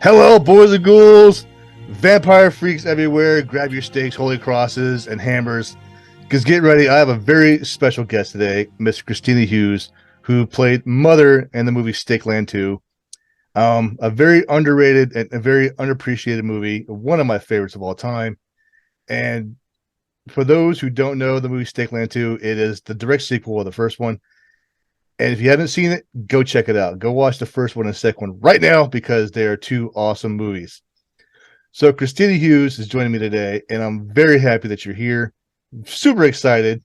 Hello, boys and ghouls, vampire freaks everywhere. Grab your stakes, holy crosses, and hammers. Because get ready, I have a very special guest today, Miss Kristina Hughes, who played Mother in the movie Stakeland 2. A very underrated and a very unappreciated movie, one of my favorites of all time. And for those who don't know the movie Stakeland 2, it is the direct sequel of the first one. And if you haven't seen it, go check it out. Go watch the first one and the second one right now because they are two awesome movies. So Kristina Hughes is joining me today, and I'm very happy that you're here. Super excited.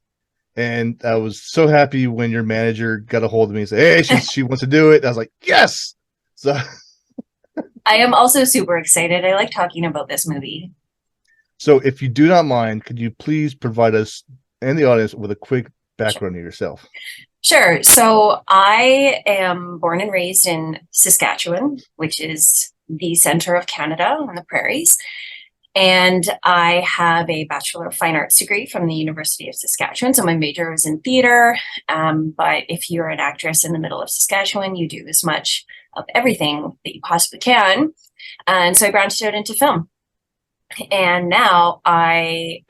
And I was so happy when your manager got a hold of me and said, hey, she wants to do it. I was like, yes. So I am also super excited. I like talking about this movie. So if you do not mind, could you please provide us and the audience with a quick background of yourself? Sure. So I am born and raised in Saskatchewan, which is the center of Canada on the prairies. And I have a Bachelor of Fine Arts degree from the University of Saskatchewan. So my major was in theater. But if you're an actress in the middle of Saskatchewan, you do as much of everything that you possibly can. And so I branched out into film. And now I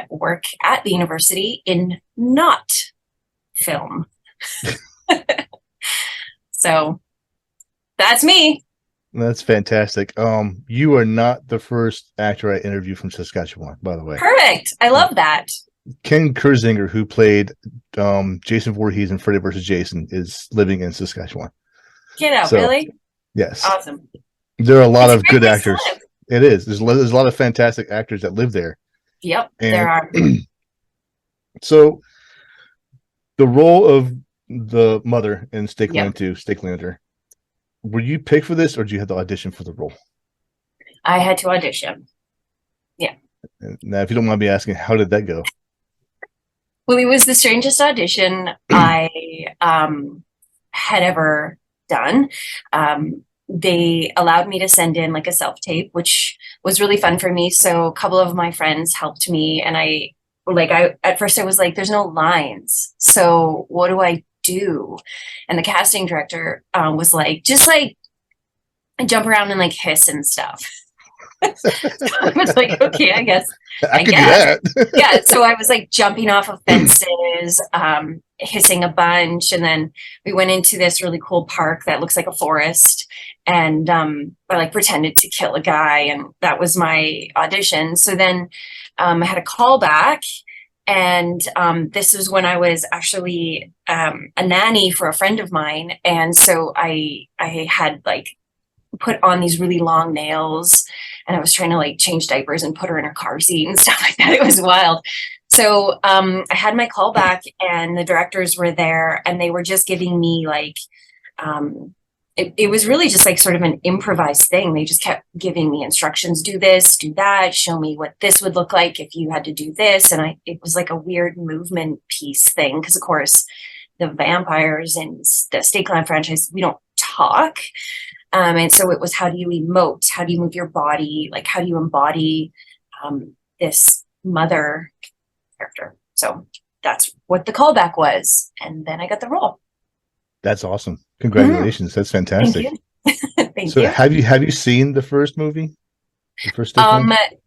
work at the university in not film. So that's me. That's fantastic. You are not the first actor I interviewed from Saskatchewan, by the way. Perfect. I love that. Ken Kurzinger, who played Jason Voorhees in Freddy vs. Jason, is living in Saskatchewan. Get out, really? Yes. Awesome. There are a lot of good actors. It is. There's a lot of fantastic actors that live there. Yep, there are. So the role of the mother in Stakeland 2, Stakelander, were you picked for this or did you have to audition for the role? I had to audition. Yeah. Now, if you don't mind me asking, how did that go? Well, it was the strangest audition I had ever done. They allowed me to send in like a self-tape, which was really fun for me. So a couple of my friends helped me, and I at first I was like, there's no lines. So what do I do? And the casting director was like, just like jump around and like hiss and stuff. So I was like, okay, I guess. I can do that. Yeah. So I was like jumping off of fences, hissing a bunch. And then we went into this really cool park that looks like a forest. And I like pretended to kill a guy. And that was my audition. So then I had a call back. And this was when I was actually a nanny for a friend of mine. And so I had like put on these really long nails, and I was trying to like change diapers and put her in her car seat and stuff like that. It was wild. So I had my call back, and the directors were there, and they were just giving me like, it was really just like sort of an improvised thing. They just kept giving me instructions, do this, do that, show me what this would look like if you had to do this. And it was like a weird movement piece thing. Cause of course the vampires in the Stakeland franchise, we don't talk. And so it was, how do you emote? How do you move your body? Like, how do you embody this mother character? So that's what the callback was. And then I got the role. That's awesome. Congratulations. That's fantastic. Thank you. Thank you. You. Have you seen the first movie? The first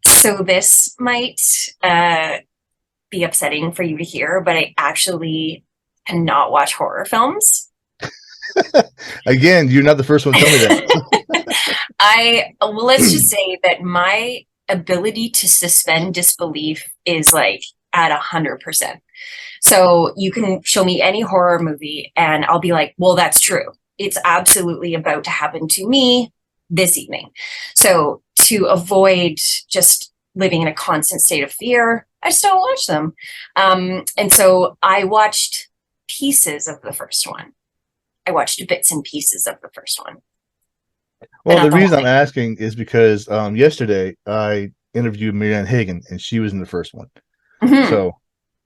so this might be upsetting for you to hear, but I actually cannot watch horror films. Again, you're not the first one to tell me that. Let's just say that my ability to suspend disbelief is like at 100%. So you can show me any horror movie and I'll be like, well, that's true. It's absolutely about to happen to me this evening. So to avoid just living in a constant state of fear, I just don't watch them. And so I watched pieces of the first one. I watched bits and pieces of the first one. Well, the reason I'm asking is because yesterday I interviewed Marianne Hagen, and she was in the first one. Mm-hmm. So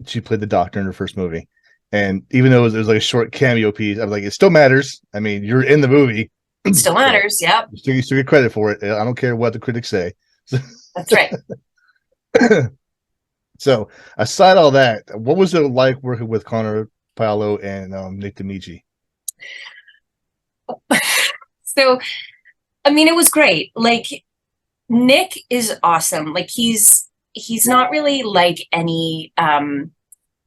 she played the doctor in her first movie. And even though it was like a short cameo piece, I was like, it still matters. I mean, you're in the movie. It still matters, yep. You still get credit for it. I don't care what the critics say. That's right. So aside all that, what was it like working with Connor Paolo and Nick D'Amici? So I mean, it was great. Like, Nick is awesome. Like, he's not really like any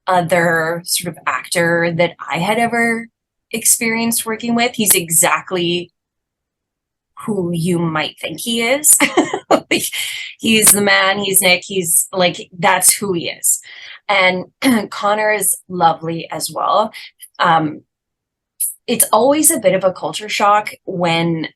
other sort of actor that I had ever experienced working with. He's exactly who you might think he is. Like, he's the man, he's Nick, he's like, that's who he is. And Connor is lovely as well. Um, it's always a bit of a culture shock when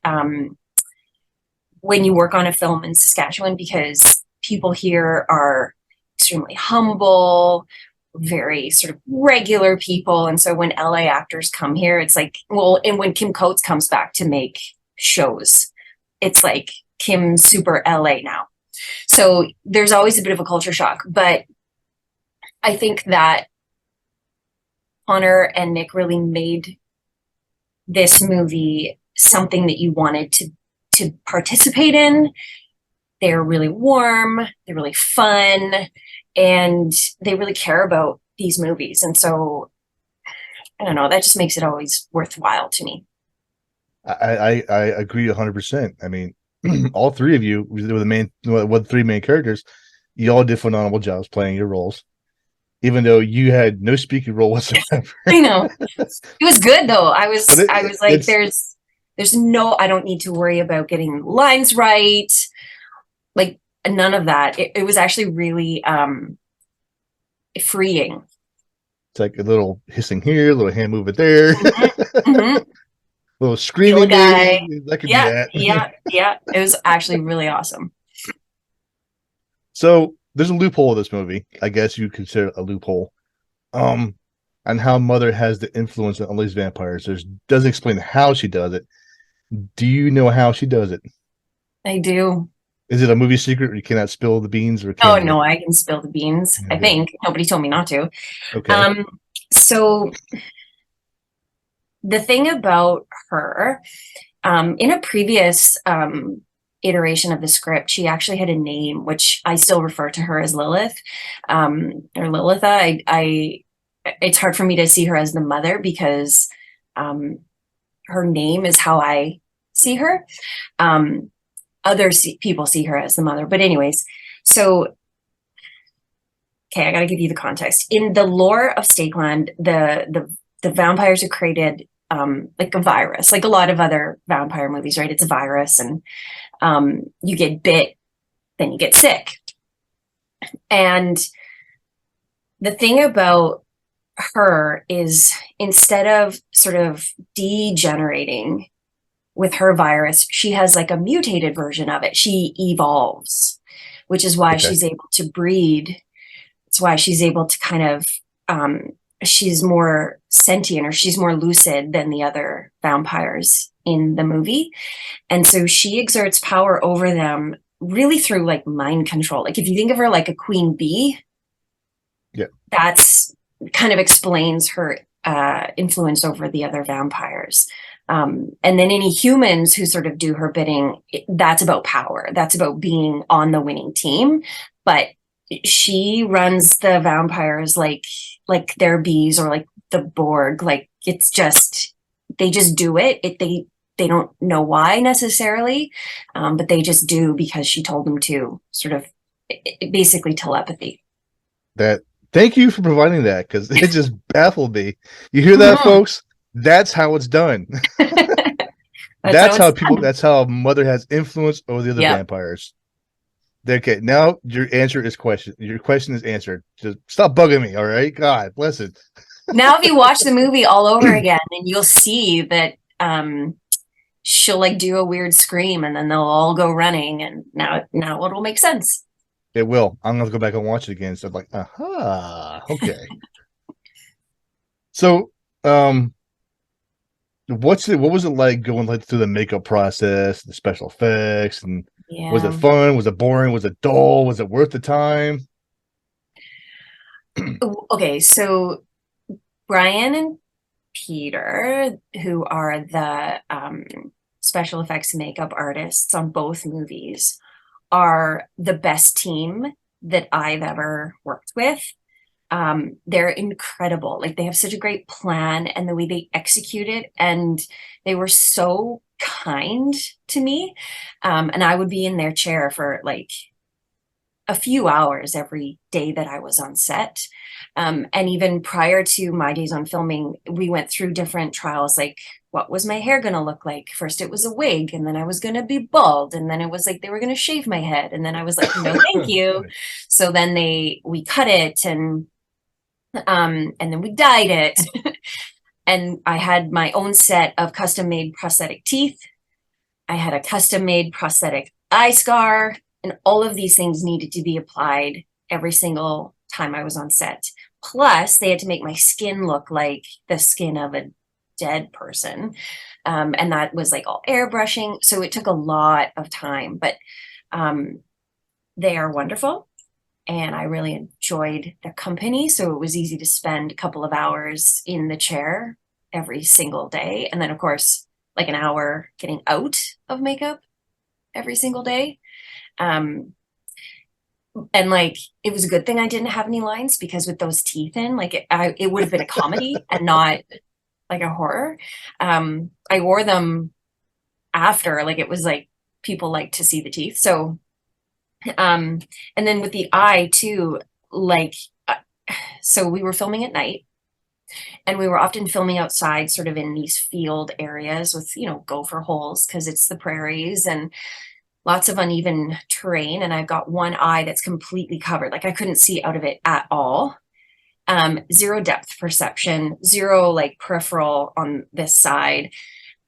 you work on a film in Saskatchewan, because people here are extremely humble, very sort of regular people. And so when LA actors come here, it's like, well, and when Kim Coates comes back to make shows, it's like Kim's super LA now. So there's always a bit of a culture shock. But I think that Connor and Nick really made this movie something that you wanted to participate in. They're really warm, they're really fun, and they really care about these movies. And so, I don't know, that just makes it always worthwhile to me. I agree 100%. I mean, all three of you were the three main characters. You all did phenomenal jobs playing your roles, even though you had no speaking role whatsoever. I know. It was good though. I was like, It's there's no, I don't need to worry about getting lines right. Like, none of that. It was actually really freeing. like a little hissing here, a little hand movement there, Mm-hmm. Mm-hmm. a little Kill a screaming guy. maybe. That could be Yeah, that. yeah. It was actually really awesome. So there's a loophole in this movie. I guess you consider a loophole. And how Mother has the influence on these vampires. Doesn't explain how she does it. Do you know how she does it? I do. Is it a movie secret where you cannot spill the beans, or Oh can you? no, I can spill the beans. I Okay. think nobody told me not to. Okay. So the thing about her, in a previous iteration of the script, she actually had a name, which I still refer to her as Lilith, or Lilitha. It's hard for me to see her as the mother because her name is how I see her. People see her as the mother, but anyways, so okay, I got to give you the context. In the lore of Stakeland, the vampires are created like a virus, like a lot of other vampire movies, right? It's a virus, and you get bit, then you get sick. And the thing about her is, instead of sort of degenerating with her virus, she has like a mutated version of it. She evolves, which is why Okay. she's able to breed. It's why she's able to kind of, she's more sentient, or she's more lucid than the other vampires in the movie. And so she exerts power over them really through like mind control. Like, if you think of her like a queen bee, Yeah. that's kind of explains her influence over the other vampires. And then any humans who sort of do her bidding, that's about power. That's about being on the winning team. But she runs the vampires like they're bees, or like the Borg. Like, it's just, they just do it. They don't know why necessarily, but they just do because she told them to. Sort of, basically telepathy. That. Thank you for providing that, because it just baffled me. You hear that, Mhm. folks? That's how it's done. That's how it's done. That's how Mother has influence over the other Yeah. vampires. Okay, now your question is answered. Just stop bugging me, all right? God bless it. Now, if you watch the movie all over again, then you'll see that she'll like do a weird scream, and then they'll all go running, and now it'll make sense. It will. I'm gonna go back and watch it again. So I'm like, aha, okay. So, what was it like going like through the makeup process, the special effects, and was it Yeah. fun? Was it boring? Was it dull? Was it worth the time? Okay, so Brian and Peter, who are the special effects makeup artists on both movies, are the best team that I've ever worked with. They're incredible. Like, they have such a great plan, and the way they execute it, and they were so kind to me. And I would be in their chair for like a few hours every day that I was on set. And even prior to my days on filming, we went through different trials, like what was my hair going to look like? First, it was a wig, and then I was going to be bald. And then it was like they were going to shave my head. And then I was like, no, thank you. So then we cut it and then we dyed it. And I had my own set of custom made prosthetic teeth. I had a custom made prosthetic eye scar, and all of these things needed to be applied every single time I was on set. Plus, they had to make my skin look like the skin of a dead person. And that was like all airbrushing. So it took a lot of time, but they are wonderful. And I really enjoyed their company. So it was easy to spend a couple of hours in the chair every single day. And then, of course, like an hour getting out of makeup every single day. And like, it was a good thing I didn't have any lines, because with those teeth in, like it would have been a comedy and not like a horror. I wore them after, like it was like people like to see the teeth. So, and then with the eye too, like, so we were filming at night, and we were often filming outside, sort of in these field areas with, gopher holes, because it's the prairies and lots of uneven terrain. And I've got one eye that's completely covered. Like I couldn't see out of it at all. Zero depth perception, zero like peripheral on this side.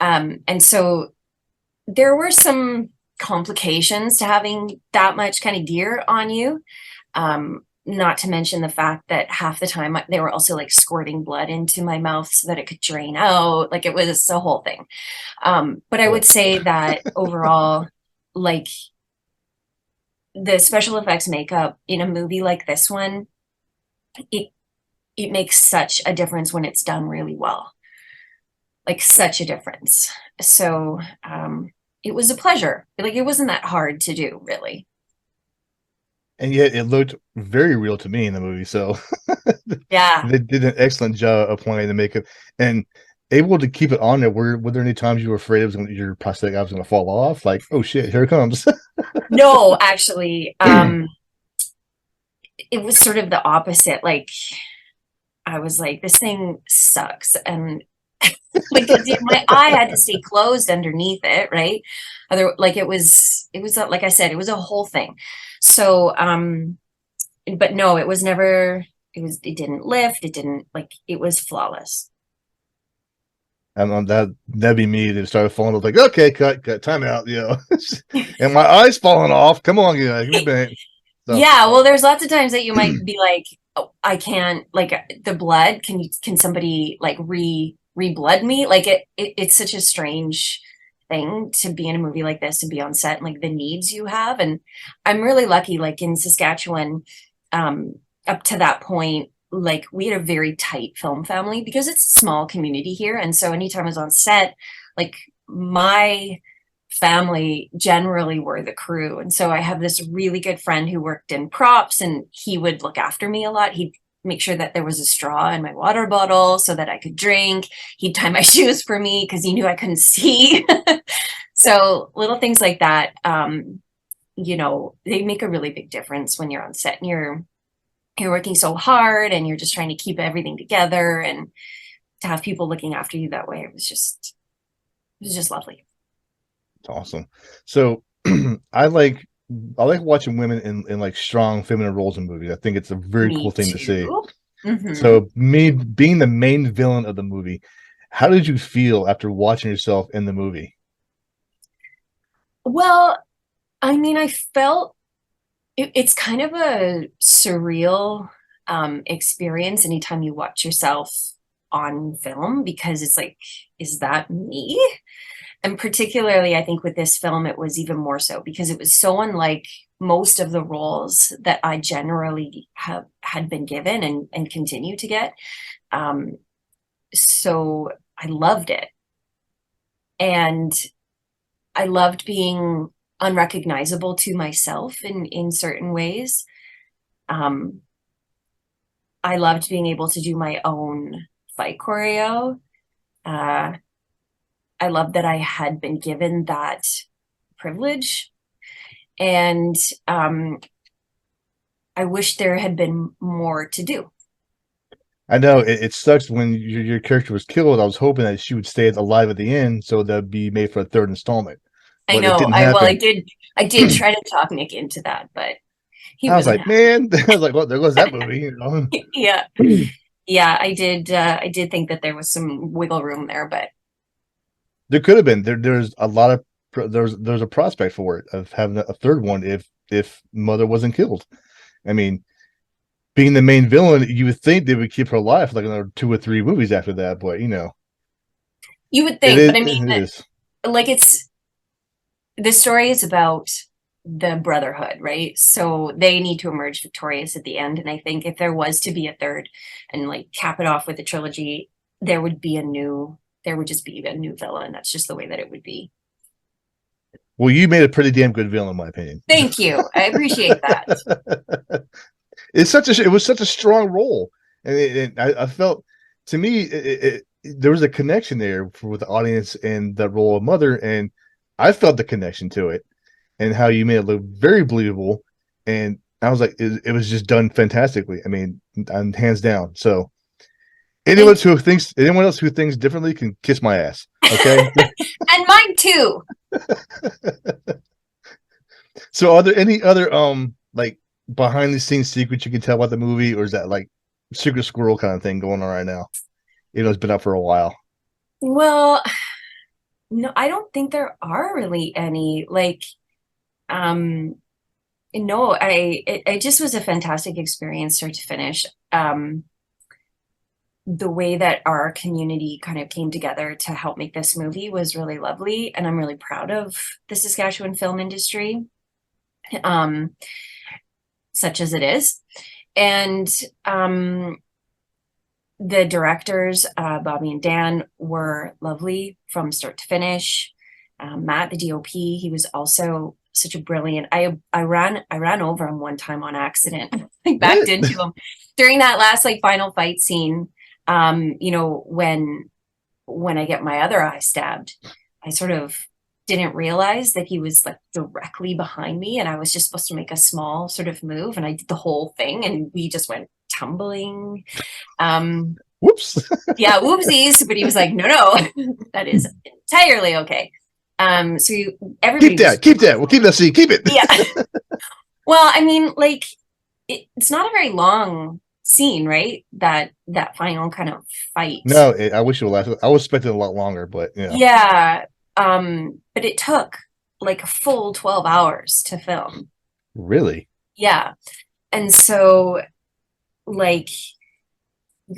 And so there were some complications to having that much kind of gear on you. Not to mention the fact that half the time they were also like squirting blood into my mouth so that it could drain out. Like it was a whole thing. But I would say that overall, like the special effects makeup in a movie like this one, it makes such a difference when it's done really well. Like such a difference. So it was a pleasure. Like it wasn't that hard to do, really. And yet it looked very real to me in the movie. So Yeah. they did an excellent job applying the makeup and able to keep it on there. Were there any times you were afraid your prosthetic eye was going to fall off? Like, oh shit, here it comes. No, actually, it was sort of the opposite. Like I was like, this thing sucks. And because my eye had to stay closed underneath it, right? Like it was like I said, it was a whole thing. So, but no, it was never, it didn't lift. It didn't, like, it was flawless. And that'd be me. They started falling off. Like, okay, cut, time out. And my eye's falling off. Come on, give me a bang. So, Yeah, well, there's lots of times that you might be like, oh, I can't, like the blood, can somebody like re-blood me? Like it's such a strange thing to be in a movie like this and be on set and like the needs you have. And I'm really lucky, like in Saskatchewan, up to that point, like we had a very tight film family because it's a small community here. And so anytime I was on set, like my family generally were the crew. And so I have this really good friend who worked in props, and he would look after me a lot. He'd make sure that there was a straw in my water bottle so that I could drink. He'd tie my shoes for me because he knew I couldn't see. So little things like that, they make a really big difference when you're on set and you're working so hard and you're just trying to keep everything together, and to have people looking after you that way, it was just lovely. it's awesome. So I like watching women in like strong feminine roles in movies. I think it's a very cool thing to see. Mm-hmm. So me being the main villain of the movie, how did you feel after watching yourself in the movie? Well, I mean, I felt it's kind of a surreal experience anytime you watch yourself on film, because it's like, is that me? And particularly, I think with this film, it was even more so because it was so unlike most of the roles that I generally had been given and continue to get. So I loved it. And I loved being unrecognizable to myself in certain ways. I loved being able to do my own fight choreo. I love that I had been given that privilege. And I wish there had been more to do. I know it sucks when your character was killed. I was hoping that she would stay alive at the end, so that'd be made for a third installment. I But it know. didn't happen. I did try to talk Nick into that, but he I was wasn't like, man, I was like, well, there goes that movie. You know? happy. Yeah. Yeah, I did think that there was some wiggle room there, but There could have been. There's a lot of there's a prospect for it of having a third one if Mother wasn't killed. I mean, being the main villain, you would think they would keep her alive for like another 2 or 3 movies after that. But you know, you would it think, is. but I It mean, is. like the story is about the Brotherhood, right? So they need to emerge victorious at the end. And I think if there was to be a third and like cap it off with a trilogy, there would just be a new villain. That's just the way that it would be. Well, you made a pretty damn good villain, in my opinion. Thank you. I appreciate that. It was such a strong role, and I felt to me there was a connection there with the audience and the role of Mother, and I felt the connection to it and how you made it look very believable, and I was like, it was just done fantastically. I mean, hands down. So anyone else who thinks differently can kiss my ass. Okay. And mine too. So are there any other like behind the scenes secrets you can tell about the movie, or is that like secret squirrel kind of thing going on right now? You know, it's been up for a while. Well, no, I don't think there are really any. Like, um, no, it just was a fantastic experience, start to finish. The way that our community kind of came together to help make this movie was really lovely, and I'm really proud of the Saskatchewan film industry, um, such as it is. And the directors, Bobby and Dan, were lovely from start to finish. Matt, the DOP, he was also such a brilliant. I ran over him one time on accident. I backed into him during that last like final fight scene. You know, when I get my other eye stabbed, I sort of didn't realize that he was like directly behind me, and I was just supposed to make a small sort of move, and I did the whole thing, and we just went tumbling. Whoops. Yeah, whoopsies. But he was like, no, that is entirely okay. So everybody Keep that. We'll keep that scene. Keep it. Yeah. Well, I mean, like it's not a very long scene, right? That final kind of fight. No, I wish it would last. I was expecting a lot longer, but you know. Yeah. But it took like a full 12 hours to film. Really? Yeah. And so like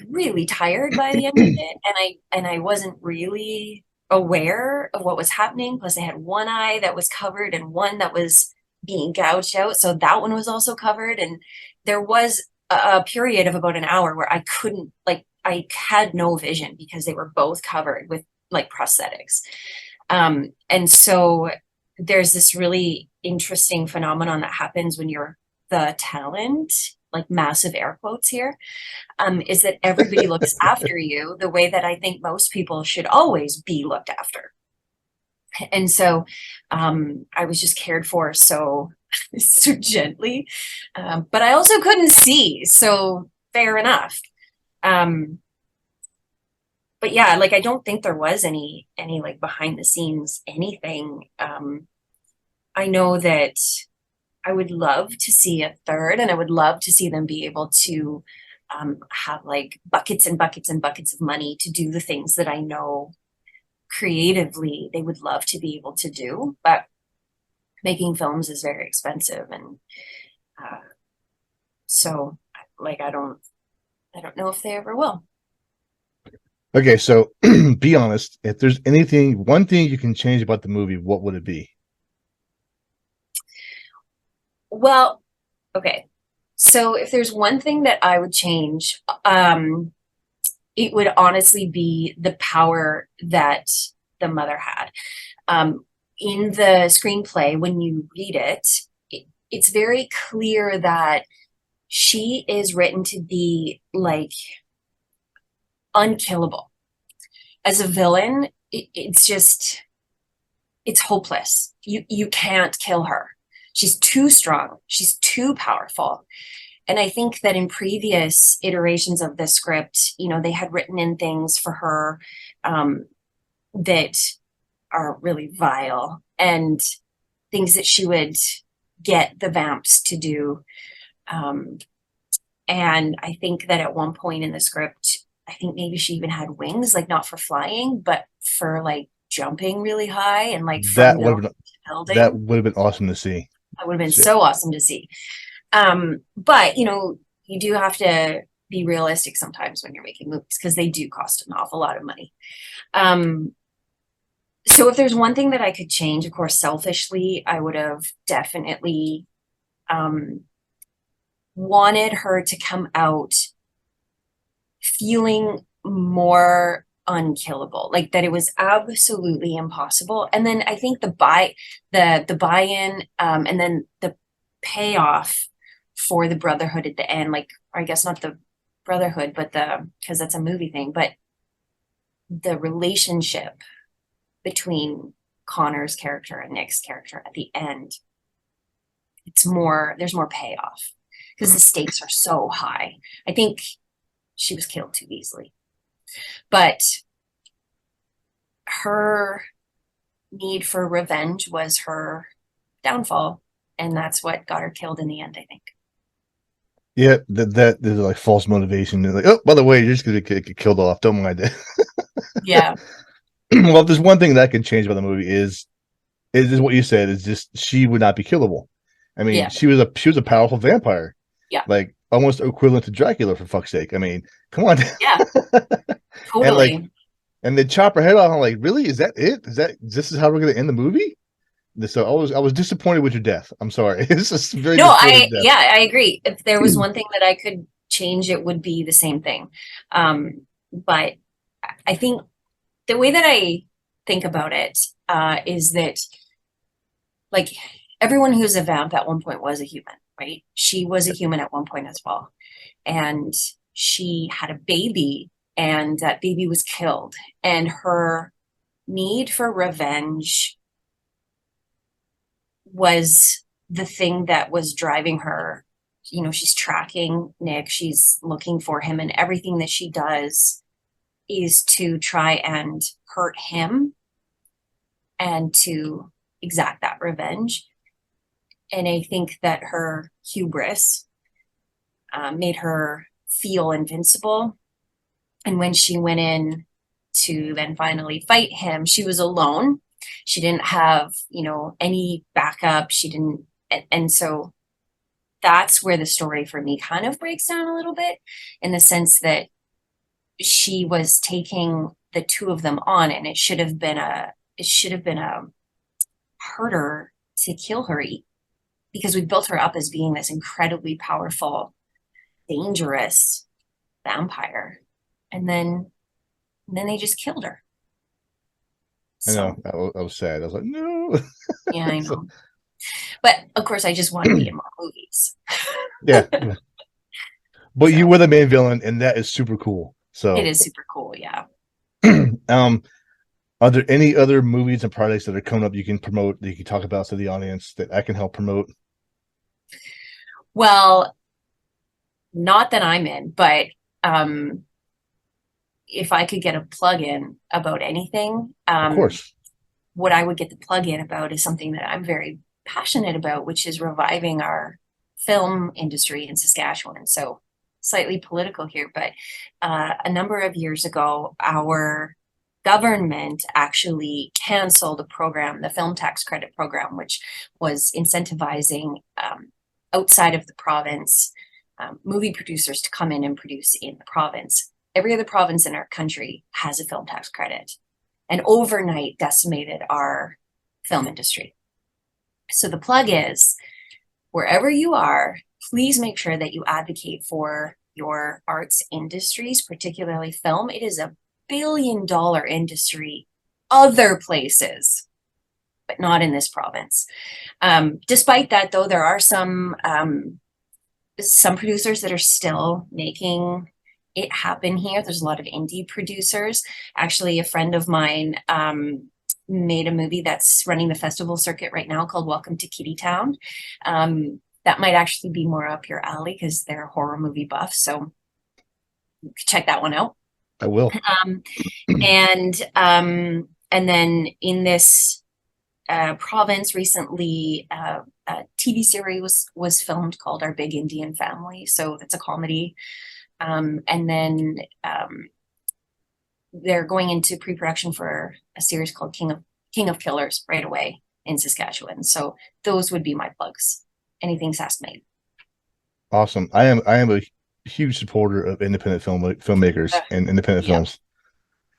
really tired by the end of it, and I wasn't really aware of what was happening. Plus I had one eye that was covered and one that was being gouged out, so that one was also covered, and there was a period of about an hour where I couldn't, like, I had no vision because they were both covered with like prosthetics. And so there's this really interesting phenomenon that happens when you're the talent, like massive air quotes here, is that everybody looks after you the way that I think most people should always be looked after. And so I was just cared for so so gently, but I also couldn't see, so fair enough. But yeah, like I don't think there was any like behind the scenes anything. I know that I would love to see a third, and I would love to see them be able to have like buckets and buckets and buckets of money to do the things that I know creatively they would love to be able to do. But making films is very expensive, and so like I don't know if they ever will. Okay, so be honest. If there's one thing you can change about the movie, what would it be? Well, okay. So if there's one thing that I would change, it would honestly be the power that the mother had. In the screenplay, when you read it, it's very clear that she is written to be like unkillable. As a villain, it's just, it's hopeless. You can't kill her. She's too strong. She's too powerful. And I think that in previous iterations of the script, you know, they had written in things for her that are really vile, and things that she would get the vamps to do. And I think that at one point in the script, I think maybe she even had wings, like not for flying, but for like jumping really high and like from That would have building been to building. that would have been awesome to see. That would have been So, so awesome to see. But you know, you do have to be realistic sometimes when you're making movies, because they do cost an awful lot of money. So if there's one thing that I could change, of course, selfishly, I would have definitely wanted her to come out feeling more unkillable, like that it was absolutely impossible. And then I think the buy-in, and then the payoff for the Brotherhood at the end, like, or I guess not the Brotherhood, but because that's a movie thing, but the relationship between Connor's character and Nick's character at the end, there's more payoff because the stakes are so high. I think she was killed too easily, but her need for revenge was her downfall, and that's what got her killed in the end, I think. yeah, that there's like false motivation. They're like, oh, by the way, you're just gonna get killed off. Don't mind it. Yeah. Well, if there's one thing that I can change about the movie is what you said. Is just she would not be killable. I mean, Yeah. she was a powerful vampire. Yeah. Like almost equivalent to Dracula, for fuck's sake. I mean, come on. Yeah. And like, Totally. and they chop her head off. I'm like, really? Is that it? This is how we're gonna end the movie? So I was disappointed with your death. I'm sorry. This is very No, disappointed death. I agree. If there was one thing that I could change, it would be the same thing. But I think the way that I think about it is that, like, everyone who's a vamp at one point was a human, right? She was a human at one point as well. And she had a baby, and that baby was killed. And her need for revenge was the thing that was driving her. You know, she's tracking Nick, she's looking for him, and everything that she does is to try and hurt him and to exact that revenge. And I think that her hubris made her feel invincible. And when she went in to then finally fight him, she was alone. She didn't have, you know, any backup. She didn't. And so that's where the story for me kind of breaks down a little bit, in the sense that she was taking the two of them on, and it should have been a harder to kill her, because we built her up as being this incredibly powerful, dangerous vampire, and then they just killed her. I know. So I was sad. I was like, no. yeah, I know. But of course, I just want to be in more movies. Yeah. But So you were the main villain, and that is super cool. So it is super cool. Yeah. Are there any other movies and projects that are coming up you can promote, that you can talk about to the audience, that I can help promote? Well, not that I'm in, but if I could get a plug in about anything, Of course. what I would get the plug in about is something that I'm very passionate about, which is reviving our film industry in Saskatchewan. So slightly political here, but a number of years ago, our government actually canceled a program, the film tax credit program, which was incentivizing outside of the province movie producers to come in and produce in the province. Every other province in our country has a film tax credit, and overnight decimated our film industry. So the plug is, wherever you are, please make sure that you advocate for your arts industries, particularly film. It is a billion-dollar industry other places, but not in this province. Despite that, though, there are some producers that are still making it happen here. There's a lot of indie producers. Actually, a friend of mine made a movie that's running the festival circuit right now called Welcome to Kitty Town. That might actually be more up your alley because they're horror movie buff. So you could check that one out. I will. And then in this province recently, a TV series was filmed called Our Big Indian Family. So it's a comedy. And then they're going into pre-production for a series called King of Killers right away in Saskatchewan. So those would be my plugs. Anything Sask made. Awesome. I am a huge supporter of independent filmmakers and independent films.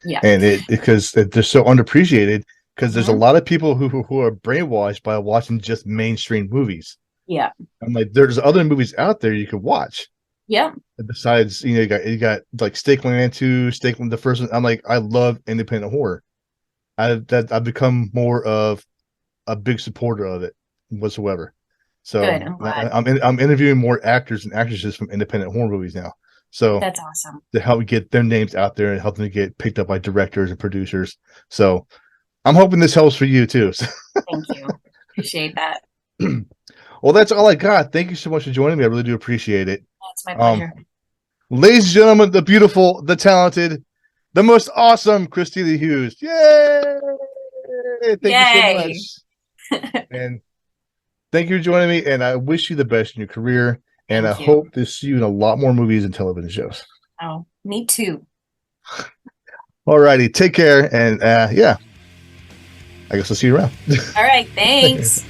Yeah. And because they're so underappreciated, because there's a lot of people who are brainwashed by watching just mainstream movies. Yeah. I'm like, there's other movies out there you could watch. Yeah. Besides, you got like Stakeland 2, Stakeland the first one. I'm like, I love independent horror. I've become more of a big supporter of it whatsoever. So good. I'm glad. I'm interviewing more actors and actresses from independent horror movies now. So that's awesome. To help get their names out there and help them get picked up by directors and producers. So I'm hoping this helps for you too. Thank you. Appreciate that. Well, that's all I got. Thank you so much for joining me. I really do appreciate it. That's my pleasure. Ladies and gentlemen, the beautiful, the talented, the most awesome Kristina Hughes. Yay! Thank you so much. And thank you for joining me. And I wish you the best in your career. And I hope to see you in a lot more movies and television shows. Oh, me too. All righty. Take care. And yeah, I guess I'll see you around. All right. Thanks.